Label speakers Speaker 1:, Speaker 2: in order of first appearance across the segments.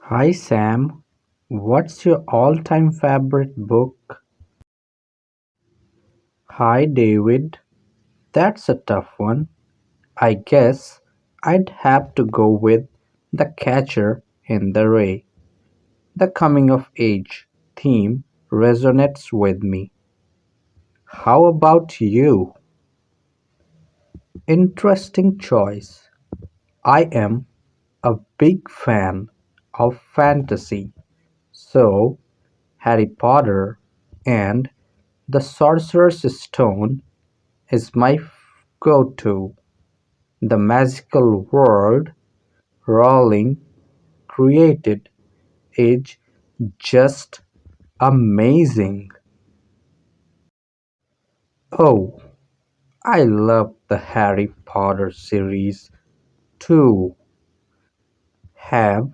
Speaker 1: Hi Sam, what's your all-time favorite book? Hi David, that's a tough one. I guess I'd have to go with The Catcher in the Rye. The coming of age theme resonates with me. How about you? Interesting choice. I am a big fan of fantasy, so Harry Potter and the Sorcerer's Stone is my go-to. The magical world Rowling created is just amazing. Oh, I love the Harry Potter series too. Have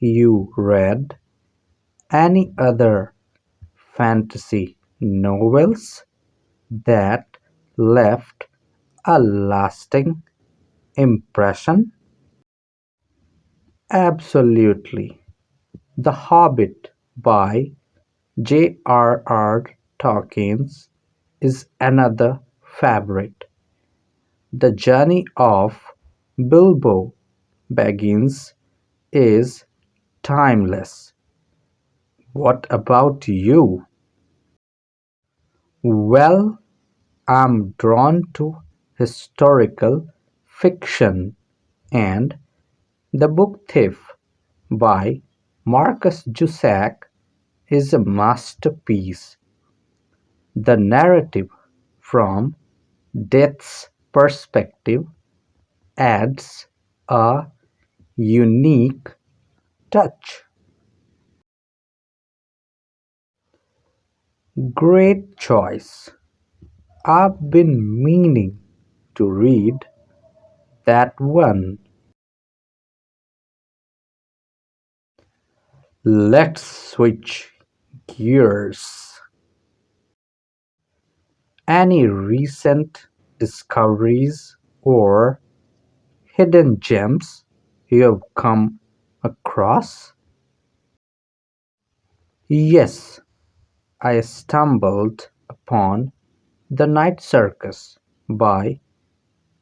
Speaker 1: you read any other fantasy novels that left a lasting impression? Absolutely. The Hobbit by J.R.R. Tolkien is another favorite. The journey of Bilbo Baggins is timeless. What about you? Well, I'm drawn to historical fiction, and The Book Thief by Marcus Zusak is a masterpiece. The narrative from Death's perspective adds a unique touch. Great choice. I've been meaning to read that one. Let's switch gears. Any recent discoveries or hidden gems you have come across? Yes, I stumbled upon The Night Circus by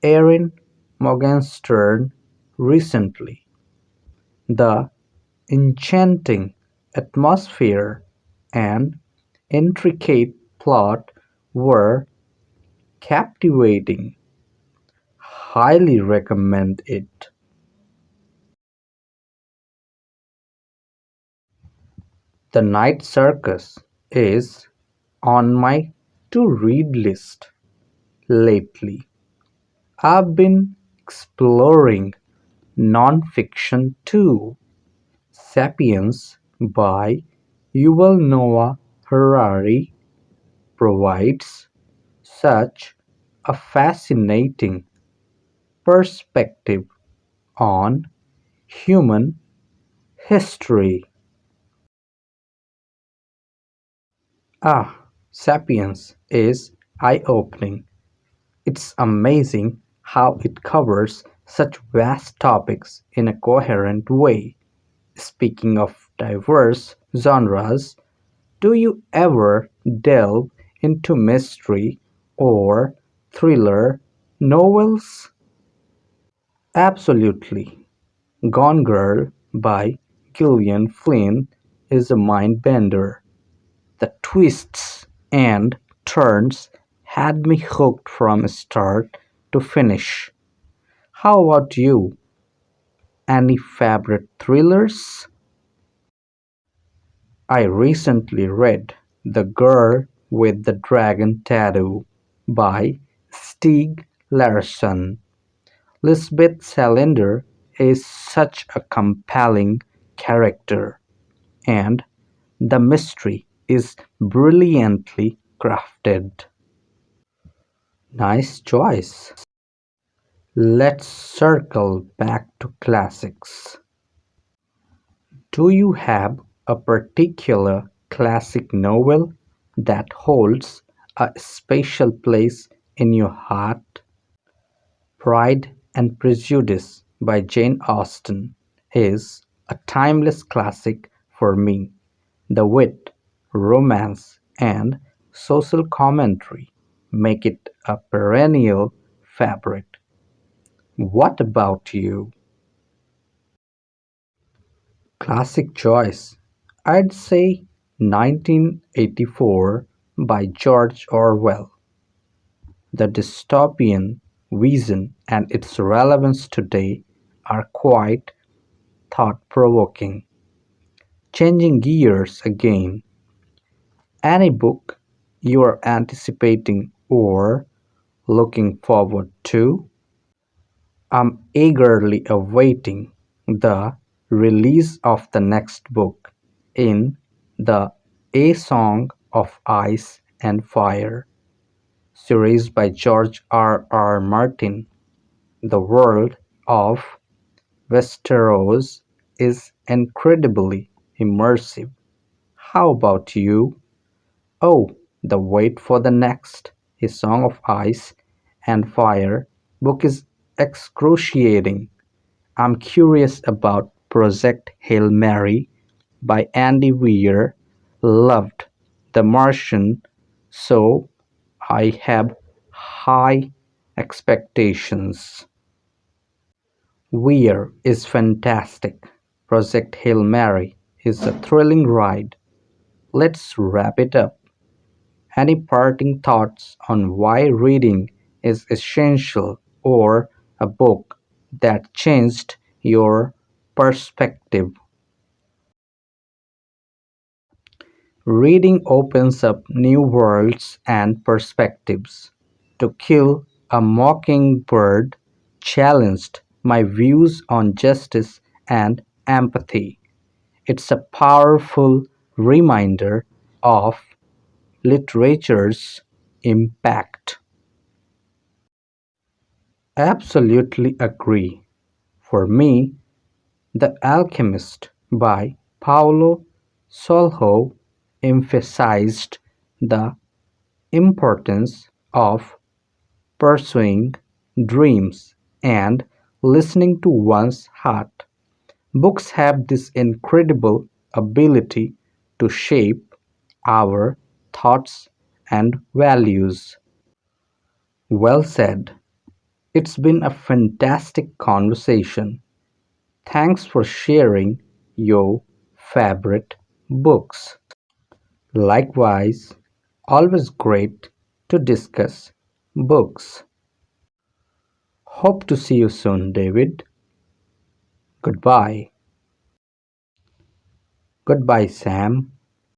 Speaker 1: Erin Morgenstern recently. The enchanting atmosphere and intricate plot were captivating. Highly recommend it. The Night Circus is on my to read list lately. I've been exploring nonfiction too. Sapiens by Yuval Noah Harari provides such a fascinating perspective on human history. Sapiens is eye-opening. It's amazing how it covers such vast topics in a coherent way. Speaking of diverse genres, do you ever delve into mystery or thriller novels? Absolutely. Gone Girl by Gillian Flynn is a mind-bender. The twists and turns had me hooked from start to finish. How about you? Any favorite thrillers? I recently read The Girl with the Dragon Tattoo by Stieg Larsson. Lisbeth Salander is such a compelling character, and the mystery is brilliantly crafted. Nice choice. Let's circle back to classics. Do you have a particular classic novel that holds a special place in your heart? Pride and Prejudice by Jane Austen is a timeless classic for me. The wit, romance, and social commentary make it a perennial favorite. What about you? Classic choice. I'd say 1984 by George Orwell. The dystopian vision and its relevance today are quite thought-provoking. Changing gears again, any book you're anticipating or looking forward to? I'm eagerly awaiting the release of the next book in the A Song of Ice and Fire series by George R. R. Martin. The world of Westeros is incredibly immersive. How about you? Oh, the wait for the next A Song of Ice and Fire book is excruciating. I'm curious about Project Hail Mary by Andy Weir. Loved The Martian, so I have high expectations. Weir is fantastic. Project Hail Mary is a thrilling ride. Let's wrap it up. Any parting thoughts on why reading is essential or a book that changed your perspective? Reading opens up new worlds and perspectives. To Kill a Mockingbird challenged my views on justice and empathy. It's a powerful reminder of literature's impact. Absolutely agree. For me, The Alchemist by Paulo Coelho emphasized the importance of pursuing dreams and listening to one's heart. Books have this incredible ability to shape our thoughts and values. Well said. It's been a fantastic conversation. Thanks for sharing your favorite books. Likewise, always great to discuss books. Hope to see you soon, David. Goodbye. Goodbye, Sam.